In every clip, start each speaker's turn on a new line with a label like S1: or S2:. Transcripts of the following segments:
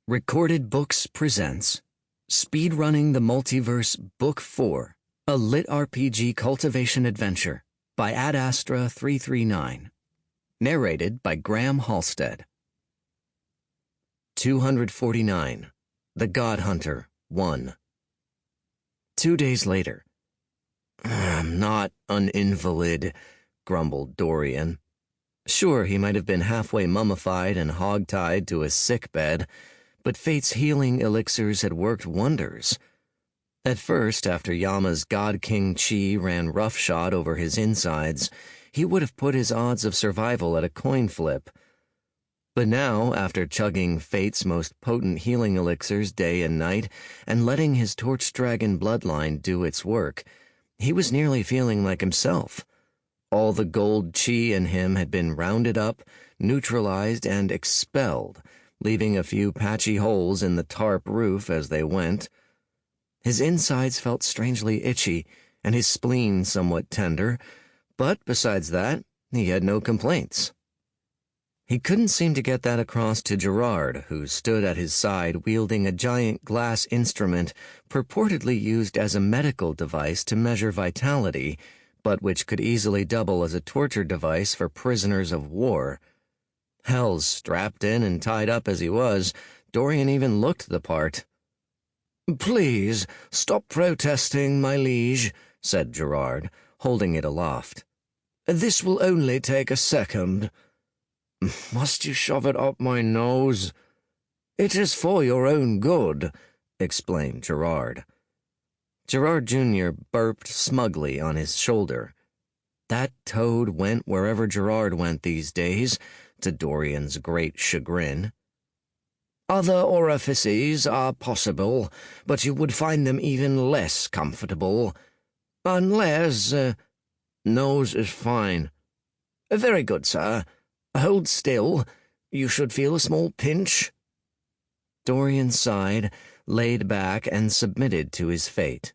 S1: Recorded Books presents Speedrunning the Multiverse Book 4, a LitRPG Cultivation Adventure by Adastra339. Narrated by Graham Halstead. 249. The God Hunter 1. 2 days later. "I'm not an invalid," grumbled Dorian. Sure, he might have been halfway mummified and hog-tied to a sick bed, but Fate's healing elixirs had worked wonders. At first, after Yama's Godking chi ran roughshod over his insides, he would have put his odds of survival at a coin flip. But now, after chugging Fate's most potent healing elixirs day and night and letting his torch dragon bloodline do its work, he was nearly feeling like himself. All the gold chi in him had been rounded up, neutralized, and expelled, leaving a few patchy holes in the tarp roof as they went. His insides felt strangely itchy, and his spleen somewhat tender, but besides that, he had no complaints. He couldn't seem to get that across to Gerard, who stood at his side wielding a giant glass instrument purportedly used as a medical device to measure vitality, but which could easily double as a torture device for prisoners of war. Hells, strapped in and tied up as he was, Dorian even looked the part. "Please, stop protesting, my liege," said Gerard, holding it aloft. "This will only take a second." "Must you shove it up my nose?" "It is for your own good," explained Gerard. Gerard Jr. burped smugly on his shoulder. That toad went wherever Gerard went these days, to Dorian's great chagrin. "Other orifices are possible, but you would find them even less comfortable. Unless, nose is fine." "Very good, sir. Hold still. You should feel a small pinch." Dorian sighed, laid back, and submitted to his fate.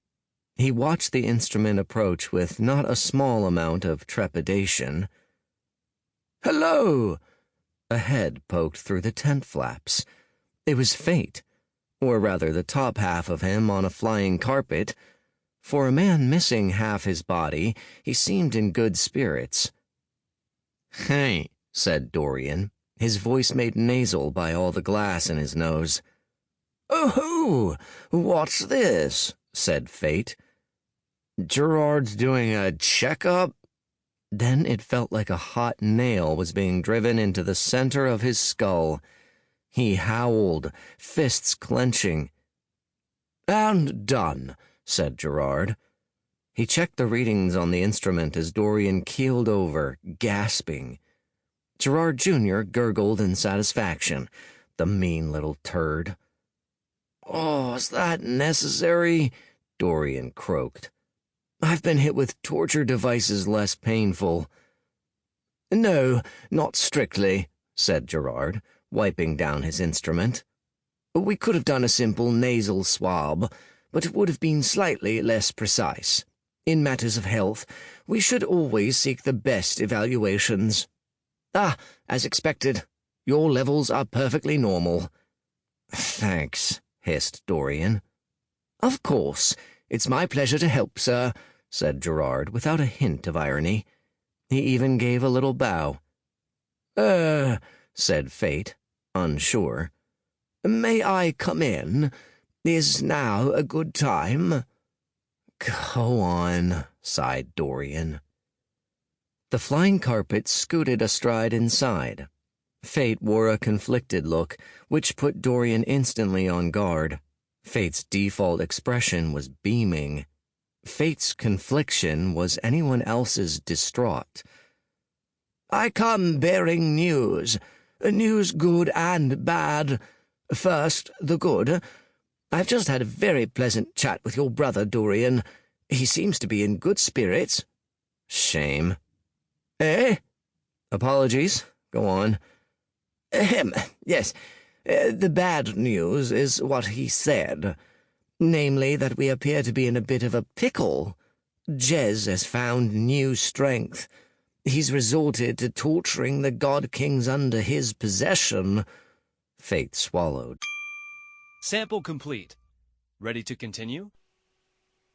S1: He watched the instrument approach with not a small amount of trepidation. "Hello!" A head poked through the tent flaps. It was Fate, or rather the top half of him on a flying carpet. For a man missing half his body, he seemed in good spirits. "Hey," said Dorian, his voice made nasal by all the glass in his nose. "Oh-hoo! What's this?" said Fate. "Gerard's doing a checkup?" Then it felt like a hot nail was being driven into the center of his skull. He howled, fists clenching. "And done," said Gerard. He checked the readings on the instrument as Dorian keeled over, gasping. Gerard Jr. gurgled in satisfaction, the mean little turd. "Oh, is that necessary?" Dorian croaked. "I've been hit with torture devices less painful." "No, not strictly," said Gerard, wiping down his instrument. "We could have done a simple nasal swab, but it would have been slightly less precise. In matters of health, we should always seek the best evaluations." As expected. Your levels are perfectly normal." "Thanks," hissed Dorian. "Of course. It's my pleasure to help, sir," said Gerard without a hint of irony. He even gave a little bow. Said Fate, unsure. "May I come in? Is now a good time?" "Go on," sighed Dorian. The flying carpet scooted astride inside. Fate wore a conflicted look, which put Dorian instantly on guard. Fate's default expression was beaming. Fate's confliction was anyone else's distraught. "I come bearing news. News good and bad. First, the good. I've just had a very pleasant chat with your brother, Dorian. He seems to be in good spirits." "Shame." "Eh?" "Apologies. Go on." Yes. The bad news is what he said, namely that we appear to be in a bit of a pickle. Jez has found new strength. He's resorted to torturing the God Kings under his possession." Fate swallowed.
S2: Sample complete. Ready to continue?